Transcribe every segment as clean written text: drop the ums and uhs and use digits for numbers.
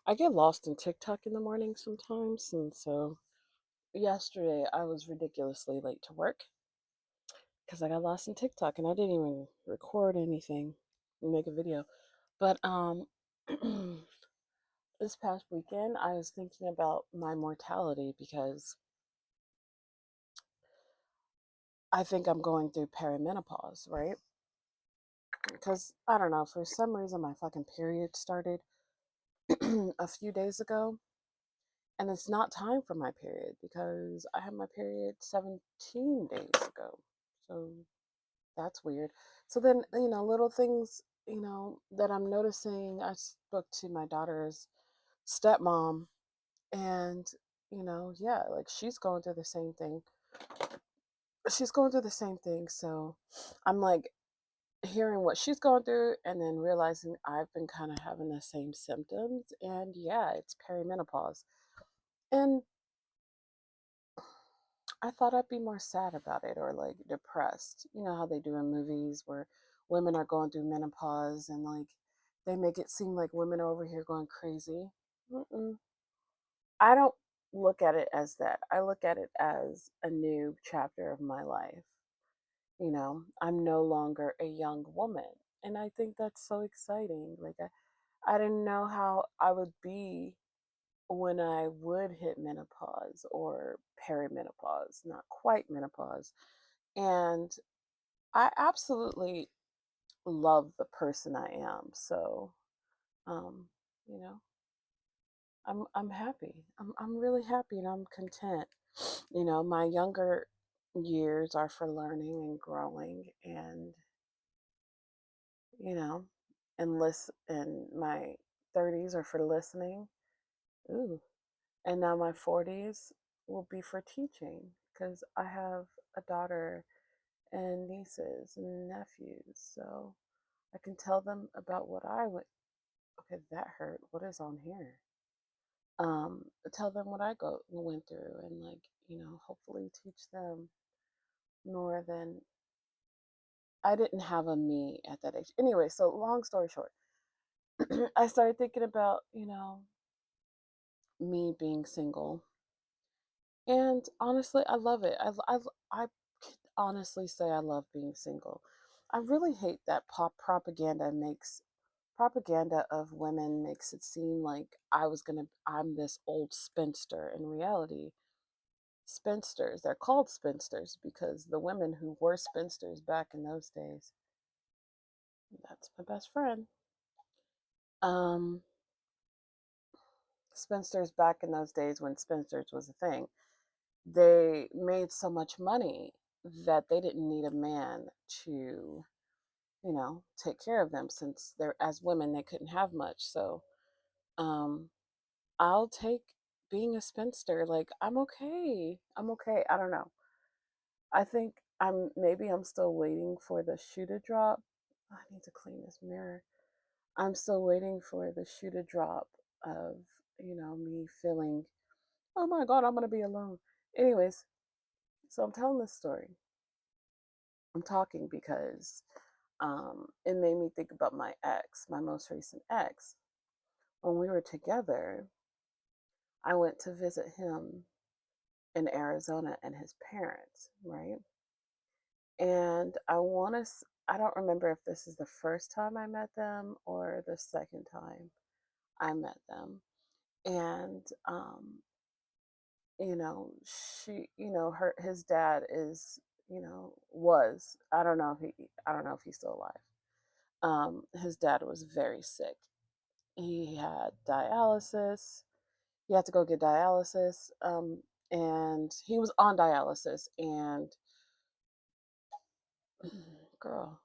I get lost in TikTok in the morning sometimes, and so yesterday I was ridiculously late to work because I got lost in TikTok and I didn't even record anything, make a video. But this past weekend I was thinking about my mortality because I think I'm going through perimenopause, right? Because I don't know, for some reason my fucking period started a few days ago, and it's not time for my period because I had my period 17 days ago. So that's weird. So then, little things, that I'm noticing. I spoke to my daughter's stepmom, and, yeah, like she's going through the same thing. She's going through the same thing. So I'm like hearing what she's going through and then realizing I've been kind of having the same symptoms. And yeah, it's perimenopause. And I thought I'd be more sad about it or like depressed. You know how they do in movies where women are going through menopause and like they make it seem like women are over here going crazy. Mm-mm. I don't look at it as that. I look at it as a new chapter of my life. I'm no longer a young woman. And I think that's so exciting. Like, I didn't know how I would be when I would hit menopause or perimenopause, not quite menopause. And I absolutely love the person I am. So, um, you know, I'm happy. I'm really happy and I'm content. My younger years are for learning and growing and, you know, and my 30s are for listening. Ooh. And now my 40s will be for teaching because I have a daughter and nieces and nephews. So I can tell them about what I went. Okay, that hurt. What is on here? Tell them what I went through, and like hopefully teach them more than I didn't have a me at that age. Anyway, so long story short, I started thinking about me being single, and honestly, I love it. I could honestly say I love being single. I really hate that pop propaganda of women makes it seem like I'm this old spinster. In reality, spinsters, they're called spinsters because the women who were spinsters back in those days, that's my best friend. Um, spinsters back in those days when spinsters was a thing, they made so much money that they didn't need a man to, take care of them since they're as women they couldn't have much. So, um, I'll take being a spinster. Like I'm okay. I'm okay. I don't know. I think I'm still waiting for the shoe to drop. I need to clean this mirror. I'm still waiting for the shoe to drop of, me feeling, oh my God, I'm gonna be alone. Anyways, so I'm telling this story. I'm talking because it made me think about my ex, my most recent ex. When we were together, I went to visit him in Arizona and his parents, right? And I don't remember if this is the first time I met them or the second time I met them. And, she, his dad is, I don't know if he's still alive. His dad was very sick. He had dialysis. He had to go get dialysis. And he was on dialysis. And, girl,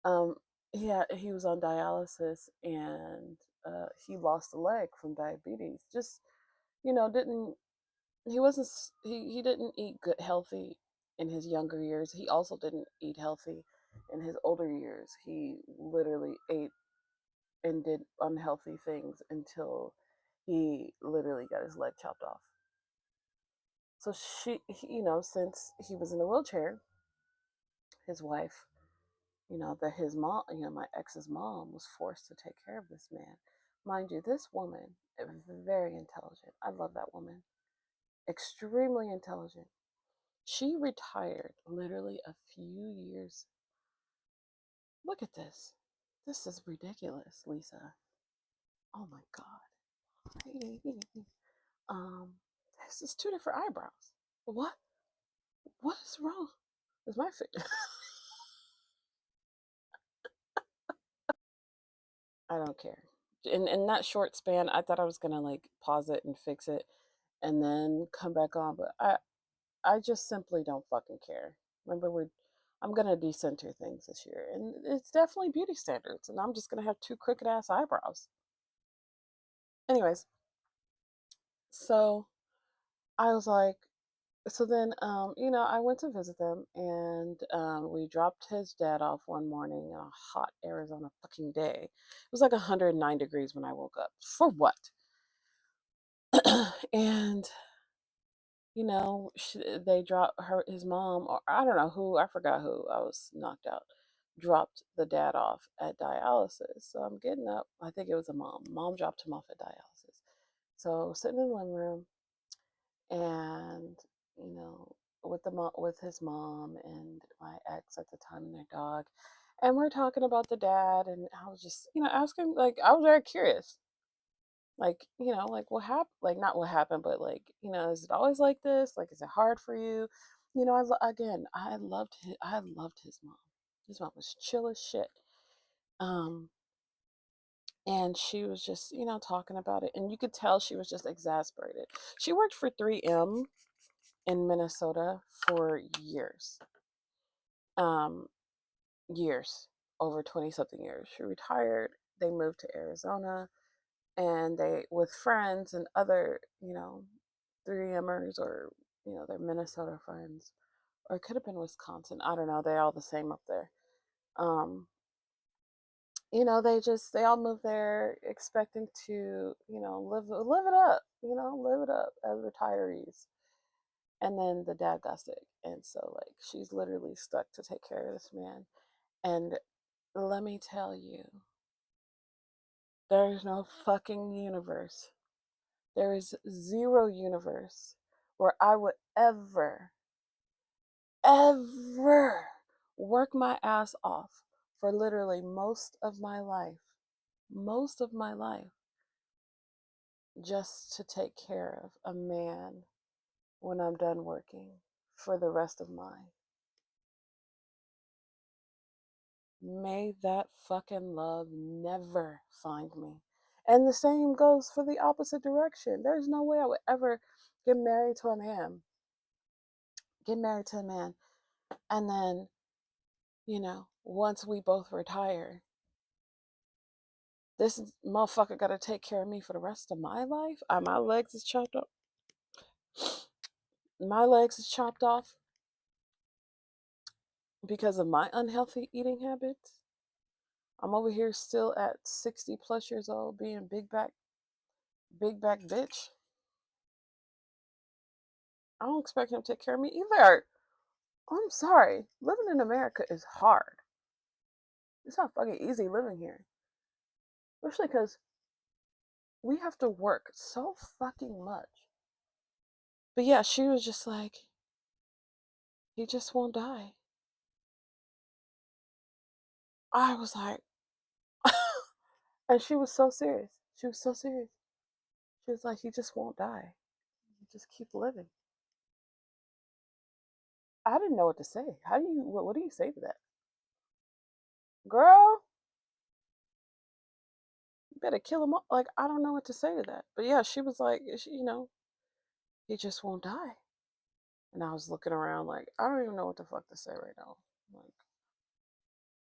Um, he was on dialysis and he lost a leg from diabetes. Just didn't he wasn't he didn't eat good healthy in his younger years. He also didn't eat healthy in his older years. He literally ate and did unhealthy things until he literally got his leg chopped off. So since he was in a wheelchair, his wife that his mom, my ex's mom was forced to take care of this man. mind you, this woman is very intelligent. I love that woman. Extremely intelligent. She retired literally a few years. Look at this. This is ridiculous, Lisa. Oh my God. Um, this is two different eyebrows. What? What is wrong with my face? I don't care. In that short span, I thought I was gonna like pause it and fix it and then come back on, but I just simply don't fucking care. Remember, I'm gonna decenter things this year, and it's definitely beauty standards, and I'm just gonna have two crooked ass eyebrows. Anyways, so I was like, so then, I went to visit them, and we dropped his dad off one morning on a hot Arizona fucking day. It was like 109 degrees when I woke up. For what? And they dropped his mom, or I don't know who, I forgot who, I was knocked out, dropped the dad off at dialysis. So I'm getting up. I think it was a mom. Mom dropped him off at dialysis. So sitting in the living room, and you know, with his mom and my ex at the time and their dog, and we're talking about the dad, and I was just asking, like, I was very curious, like, like, what happened, like, not what happened, but like, is it always like this, like, is it hard for you? Again, I loved his mom. His mom was chill as shit. um and she was just talking about it, and you could tell she was just exasperated. She worked for 3M in Minnesota for years. Um, Years, over 20 something years. She retired. They moved to Arizona, and they, with friends and other, 3Mers, or, their Minnesota friends, or it could have been Wisconsin. I don't know. They're all the same up there. Um, they all moved there expecting to, live it up as retirees. And then the dad got sick, and so like she's literally stuck to take care of this man. And let me tell you, there is no fucking universe. There is zero universe where I would ever work my ass off for literally most of my life, just to take care of a man when I'm done working for the rest of mine. May that fucking love never find me. And the same goes for the opposite direction. There's no way I would ever get married to a man. Get married to a man. And then, once we both retire, this motherfucker got to take care of me for the rest of my life. My legs is chopped up. My legs is chopped off because of my unhealthy eating habits. I'm over here still at 60 plus years old being big back bitch. I don't expect him to take care of me either. I'm sorry. Living in America is hard. It's not fucking easy living here. Especially because we have to work so fucking much. But yeah, she was just like, he just won't die. I was like, and she was so serious. She was so serious. She was like, he just won't die. You just keep living. I didn't know what to say. What do you say to that? Girl, you better kill him all. Like, I don't know what to say to that. But yeah, she was like, he just won't die. And I was looking around like, I don't even know what the fuck to say right now. Like,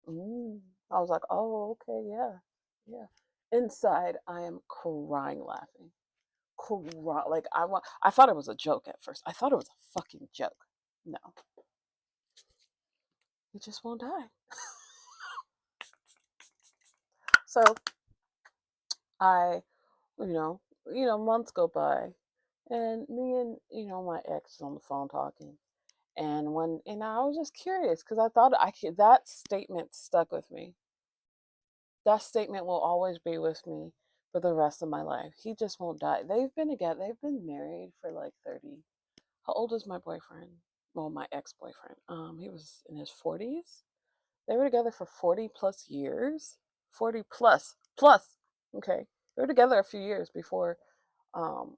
mm. I was like, oh, okay, yeah, yeah. Inside, I am crying, laughing, like I thought it was a joke at first. I thought it was a fucking joke. No, he just won't die. So I, months go by, and me and my ex is on the phone talking. And I was just curious because I thought that statement stuck with me. That statement will always be with me for the rest of my life. He just won't die. They've been together. They've been married for like 30. How old is my boyfriend? Well, my ex-boyfriend. He was in his 40s. They were together for 40 plus years. 40 plus plus. Okay. They were together a few years before um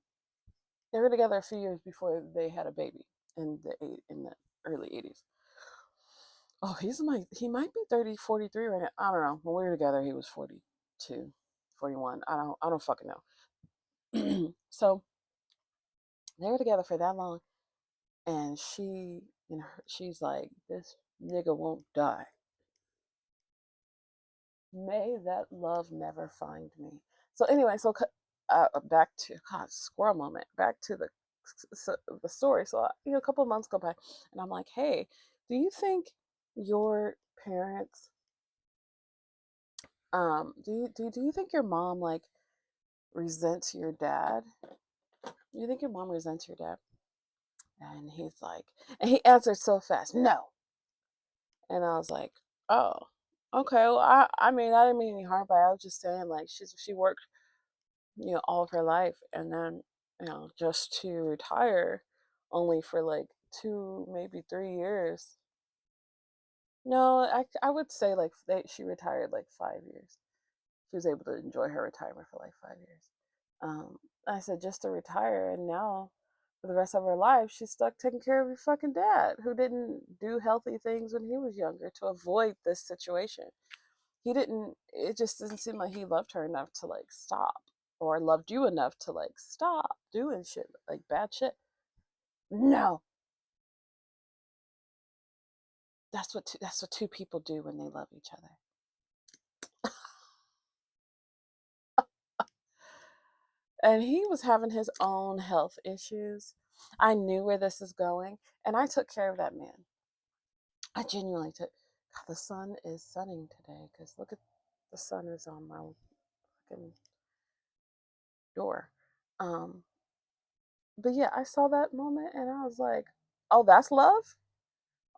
they were together a few years before they had a baby in the early 80s. Oh, he might be 30, 43 right now. I don't know. When we were together, he was 42, 41. I don't fucking know. So they were together for that long, and she's like, this nigga won't die. May that love never find me. So anyway, so back to God, squirrel moment. Back to the story. So a couple of months go by, and I'm like, hey, do you think your parents do you think your mom like resents your dad? Do you think your mom resents your dad? And he's like, and he answered so fast, no. And I was like, oh, okay. Well, I mean, I didn't mean any harm by it. I was just saying, like, she worked, all of her life, and then, just to retire, only for like 2, maybe 3 years. No, I would say like she retired like 5 years. She was able to enjoy her retirement for like 5 years. I said just to retire, and now for the rest of her life, she's stuck taking care of your fucking dad, who didn't do healthy things when he was younger to avoid this situation. He didn't. It just didn't seem like he loved her enough to like stop, or loved you enough to like stop doing shit like bad shit. No, that's what two people do when they love each other. And he was having his own health issues. I knew where this is going, and I took care of that man. I genuinely took. God, the sun is sunning today because look at the sun is on my fucking door. Um, but yeah, I saw that moment and I was like, "Oh, that's love."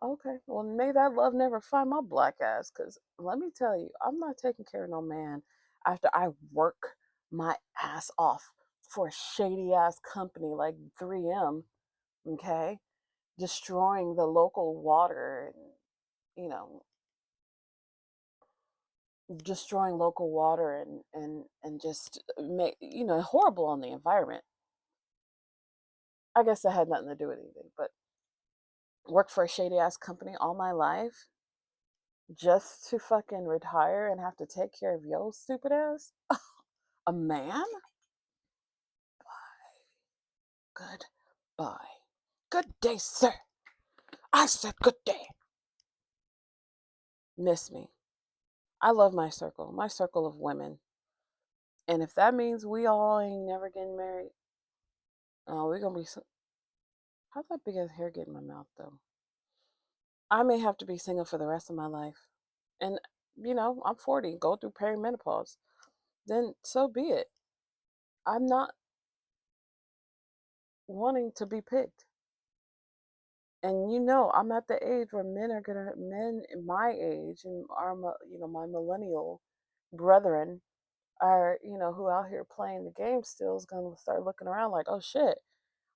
Okay, well, may that love never find my black ass. Because let me tell you, I'm not taking care of no man after I work my ass off for a shady ass company like 3M. Okay, destroying the local water and you know destroying local water and just make horrible on the environment. I guess that had nothing to do with anything, but worked for a shady ass company all my life just to fucking retire and have to take care of yo stupid ass a man. Good bye. Good day, sir. I said good day. Miss me. I love my circle of women. And if that means we all ain't never getting married, we're gonna be. How's that big ass hair get in my mouth though? I may have to be single for the rest of my life. And, I'm 40, go through perimenopause. Then so be it. I'm not wanting to be picked. And I'm at the age where men in my age and my millennial brethren are, who out here playing the game still is going to start looking around like, oh shit,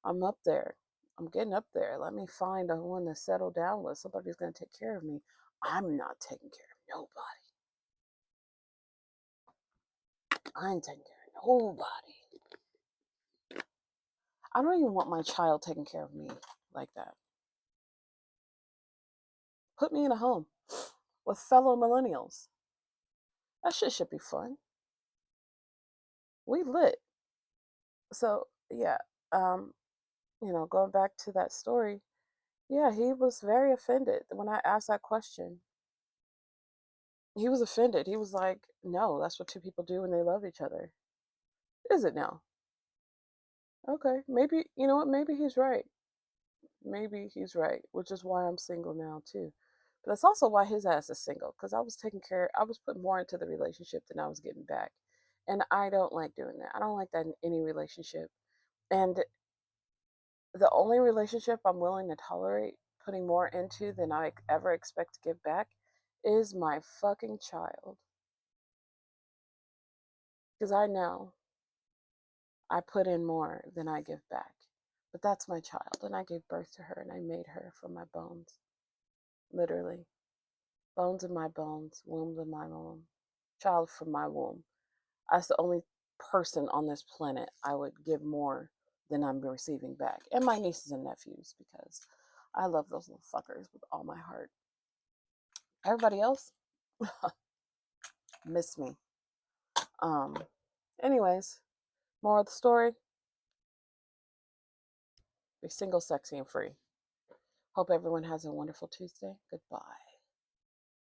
I'm up there. I'm getting up there. Let me find a one to settle down with. Somebody's going to take care of me. I'm not taking care of nobody. I ain't taking care of nobody. I don't even want my child taking care of me like that. Put me in a home with fellow millennials. That shit should be fun. We lit. So yeah, um, going back to that story, yeah, he was very offended when I asked that question. He was offended. He was like, "No, that's what two people do when they love each other." Is it now? Okay, maybe you know what? Maybe he's right. Maybe he's right, which is why I'm single now too. But that's also why his ass is single because I was putting more into the relationship than I was getting back. And I don't like doing that. I don't like that in any relationship. And the only relationship I'm willing to tolerate putting more into than I ever expect to give back is my fucking child. Because I know I put in more than I give back. But that's my child, and I gave birth to her, and I made her from my bones. Literally. Bones in my bones, womb in my womb, child from my womb. That's the only person on this planet I would give more than I'm receiving back. And my nieces and nephews, because I love those little fuckers with all my heart. Everybody else, miss me. Um, anyways, more of the story. Be single, sexy, and free. Hope everyone has a wonderful Tuesday. Goodbye.